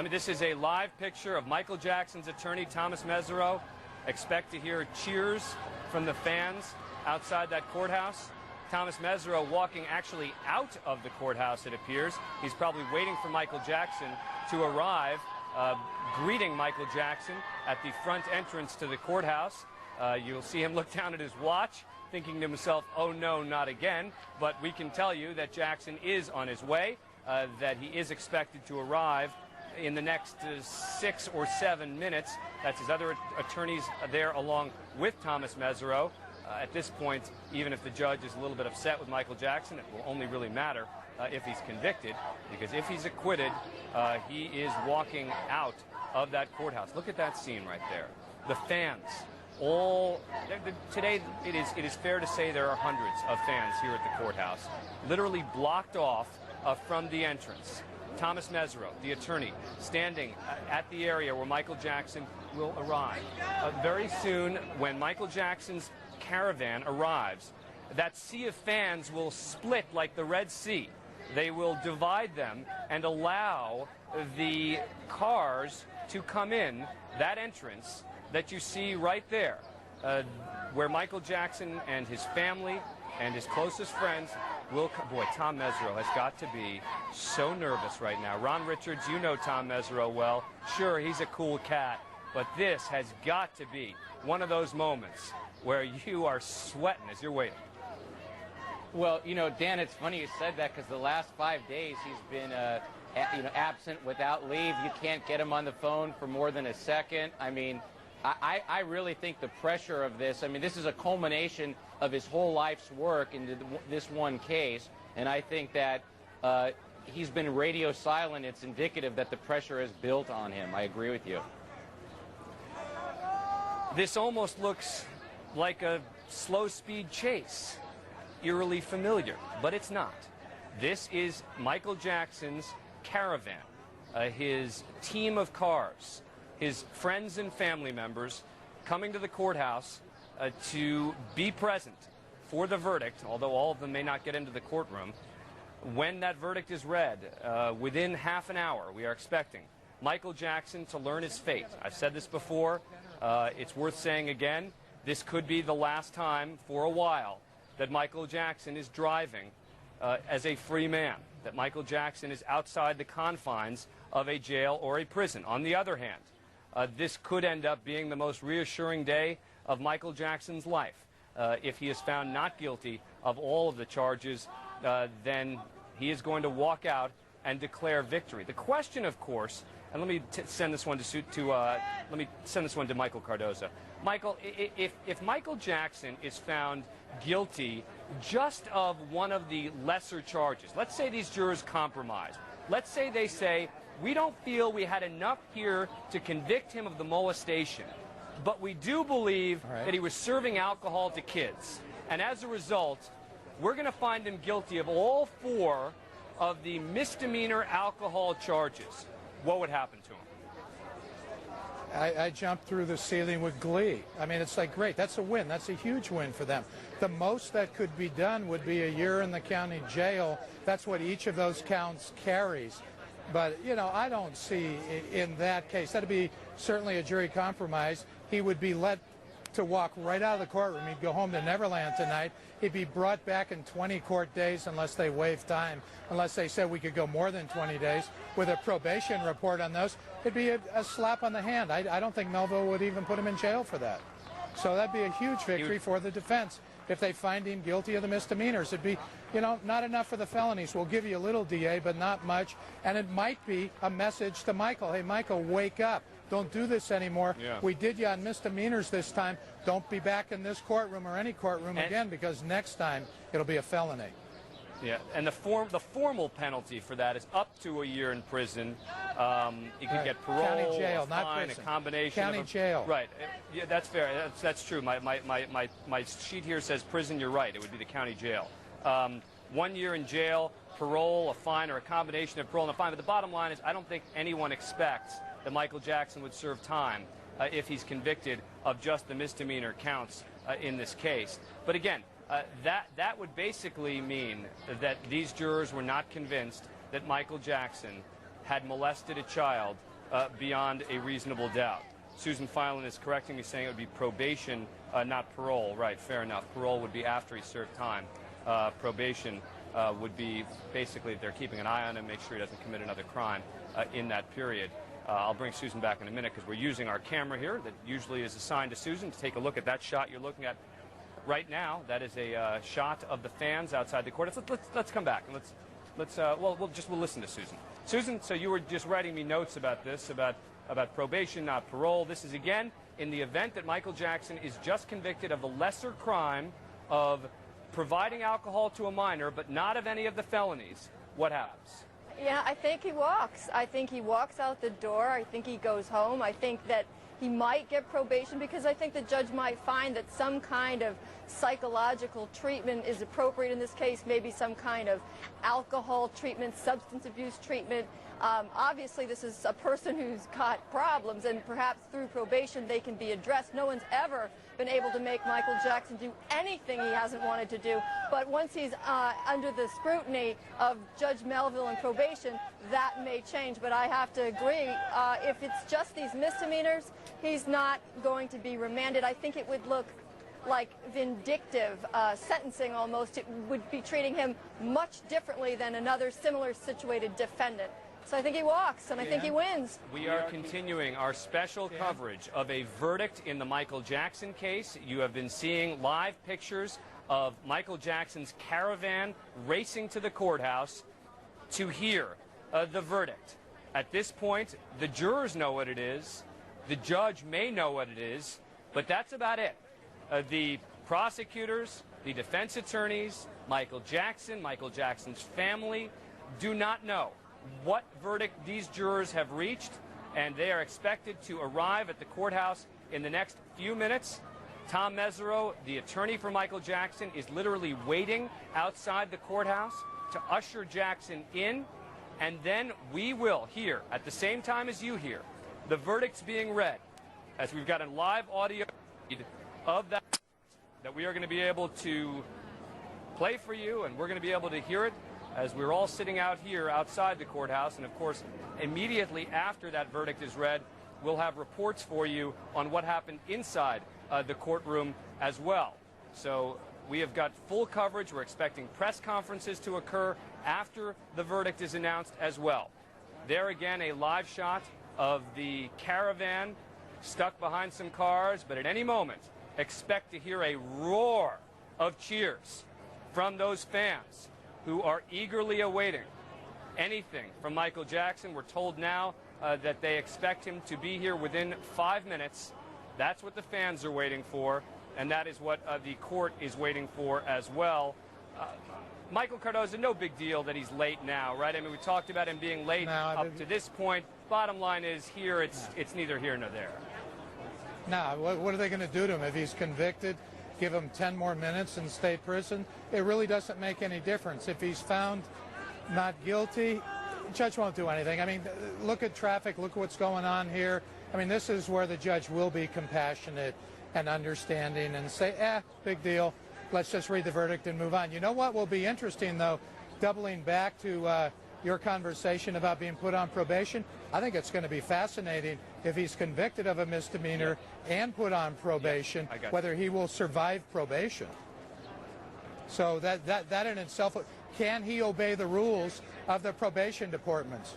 This is a live picture of Michael Jackson's attorney, Thomas Mesereau. Expect to hear cheers from the fans outside that courthouse. Thomas Mesereau walking actually out of the courthouse, it appears. He's probably waiting for Michael Jackson to arrive, greeting Michael Jackson at the front entrance to the courthouse. You'll see him look down at his watch, thinking to himself, oh no, not again. But we can tell you that Jackson is on his way, that he is expected to arrive in the next 6 or 7 minutes. That's his other attorneys there along with Thomas Mesereau. At this point, even if the judge is a little bit upset with Michael Jackson, it will only really matter if he's convicted, because if he's acquitted, he is walking out of that courthouse. Look at that scene right there. The fans, today it is fair to say there are hundreds of fans here at the courthouse, literally blocked off from the entrance. Thomas Mesereau, the attorney, standing at the area where Michael Jackson will arrive. Very soon, when Michael Jackson's caravan arrives, that sea of fans will split like the Red Sea. They will divide them and allow the cars to come in that entrance that you see right there, where Michael Jackson and his family and his closest friends will come. Boy, Tom Mesereau has got to be so nervous right now. Ron Richards, you know Tom Mesereau well. Sure, he's a cool cat, but this has got to be one of those moments where you are sweating as you're waiting. Well, you know, Dan, it's funny you said that, because the last 5 days he's been absent without leave. You can't get him on the phone for more than a second. I mean, I really think the pressure of this, I mean, this is a culmination of his whole life's work into this one case, and I think that he's been radio silent. It's indicative that the pressure is built on him. I agree with you. This almost looks like a slow-speed chase, eerily familiar, but it's not. This is Michael Jackson's caravan, his team of cars, his friends and family members coming to the courthouse to be present for the verdict, although all of them may not get into the courtroom. When that verdict is read, within half an hour, we are expecting Michael Jackson to learn his fate. I've said this before. It's worth saying again. This could be the last time for a while that Michael Jackson is driving as a free man, that Michael Jackson is outside the confines of a jail or a prison. On the other hand, this could end up being the most reassuring day of Michael Jackson's life. If he is found not guilty of all of the charges, then he is going to walk out and declare victory. The question, of course, and let me send this one to Michael Cardoza. Michael, if Michael Jackson is found guilty just of one of the lesser charges, let's say these jurors compromise. Let's say they say, we don't feel we had enough here to convict him of the molestation, but we do believe that he was serving alcohol to kids. And as a result, we're going to find him guilty of all 4 of the misdemeanor alcohol charges. What would happen to him? I jumped through the ceiling with glee. I mean, it's like, great, that's a win. That's a huge win for them. The most that could be done would be a year in the county jail. That's what each of those counts carries. But, you know, I don't see in that case, that'd be certainly a jury compromise. He would be let to walk right out of the courtroom. He'd go home to Neverland tonight. He'd be brought back in 20 court days unless they waive time, unless they said we could go more than 20 days. With a probation report on those, it'd be a slap on the hand. I don't think Melville would even put him in jail for that. So that'd be a huge victory for the defense if they find him guilty of the misdemeanors. It'd be, you know, not enough for the felonies. We'll give you a little, DA, but not much. And it might be a message to Michael. Hey, Michael, wake up. Don't do this anymore. Yeah. We did you on misdemeanors this time. Don't be back in this courtroom or any courtroom again, because next time it'll be a felony. Yeah, and the formal penalty for that is up to a year in prison. You can get parole, county jail, a fine, not prison. A combination county of jail. Right. Yeah, that's fair. That's true. My sheet here says prison. You're right. It would be the county jail. 1 year in jail, parole, a fine, or a combination of parole and a fine. But the bottom line is, I don't think anyone expects that Michael Jackson would serve time if he's convicted of just the misdemeanor counts in this case. But again, that would basically mean that these jurors were not convinced that Michael Jackson had molested a child beyond a reasonable doubt. Susan Filan is correcting me, saying it would be probation, not parole. Right, fair enough. Parole would be after he served time. Probation would be basically they're keeping an eye on him, make sure he doesn't commit another crime in that period. I'll bring Susan back in a minute because we're using our camera here that usually is assigned to Susan to take a look at that shot you're looking at right now. That is a shot of the fans outside the court. Let's come back and we'll listen to Susan. Susan, so you were just writing me notes about this, about probation, not parole. This is again in the event that Michael Jackson is just convicted of the lesser crime of providing alcohol to a minor, but not of any of the felonies. What happens? Yeah, I think he walks. I think he walks out the door. I think he goes home. I think that he might get probation because I think the judge might find that some kind of psychological treatment is appropriate in this case, maybe some kind of alcohol treatment, substance abuse treatment. Obviously, this is a person who's got problems, and perhaps through probation they can be addressed. No one's ever been able to make Michael Jackson do anything he hasn't wanted to do. But once he's under the scrutiny of Judge Melville and probation, that may change. But I have to agree, if it's just these misdemeanors, he's not going to be remanded. I think it would look like vindictive sentencing almost. It would be treating him much differently than another similar situated defendant. So I think he walks, and I think he wins. We are continuing our special coverage of a verdict in the Michael Jackson case. You have been seeing live pictures of Michael Jackson's caravan racing to the courthouse to hear the verdict. At this point, the jurors know what it is. The judge may know what it is, but that's about it. The prosecutors, the defense attorneys, Michael Jackson, Michael Jackson's family do not know what verdict these jurors have reached, and they are expected to arrive at the courthouse in the next few minutes. Tom Mesereau, the attorney for Michael Jackson, is literally waiting outside the courthouse to usher Jackson in, and then we will hear, at the same time as you hear, the verdicts being read, as we've got a live audio feed of that we are going to be able to play for you, and we're going to be able to hear it as we're all sitting out here outside the courthouse. And of course, immediately after that verdict is read, we'll have reports for you on what happened inside the courtroom as well. So we have got full coverage. We're expecting press conferences to occur after the verdict is announced as well. There again, a live shot of the caravan stuck behind some cars, but at any moment, expect to hear a roar of cheers from those fans who are eagerly awaiting anything from Michael Jackson. We're told now that they expect him to be here within 5 minutes. That's what the fans are waiting for, and that is what the court is waiting for as well. Michael Cardoza, no big deal that he's late now, right? I mean, we talked about him being late up to this point. Bottom line is here, it's neither here nor there. Now, what are they going to do to him if he's convicted? Give him 10 more minutes in state prison? It really doesn't make any difference. If he's found not guilty, the judge won't do anything. I mean, look at traffic, look at what's going on here. I mean, this is where the judge will be compassionate and understanding and say, big deal. Let's just read the verdict and move on. You know what will be interesting, though, doubling back to your conversation about being put on probation? I think it's going to be fascinating if he's convicted of a misdemeanor and put on probation, whether he will survive probation. So that in itself, can he obey the rules of the probation departments?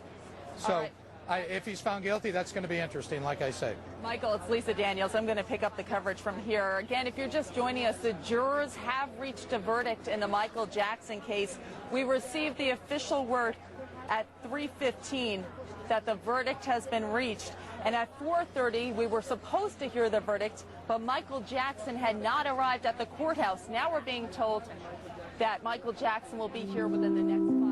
So if he's found guilty, that's going to be interesting, like I say. Michael, it's Lisa Daniels. I'm going to pick up the coverage from here. Again, if you're just joining us, the jurors have reached a verdict in the Michael Jackson case. We received the official word at 3:15 that the verdict has been reached. And at 4:30, we were supposed to hear the verdict, but Michael Jackson had not arrived at the courthouse. Now we're being told that Michael Jackson will be here within the next 5 minutes.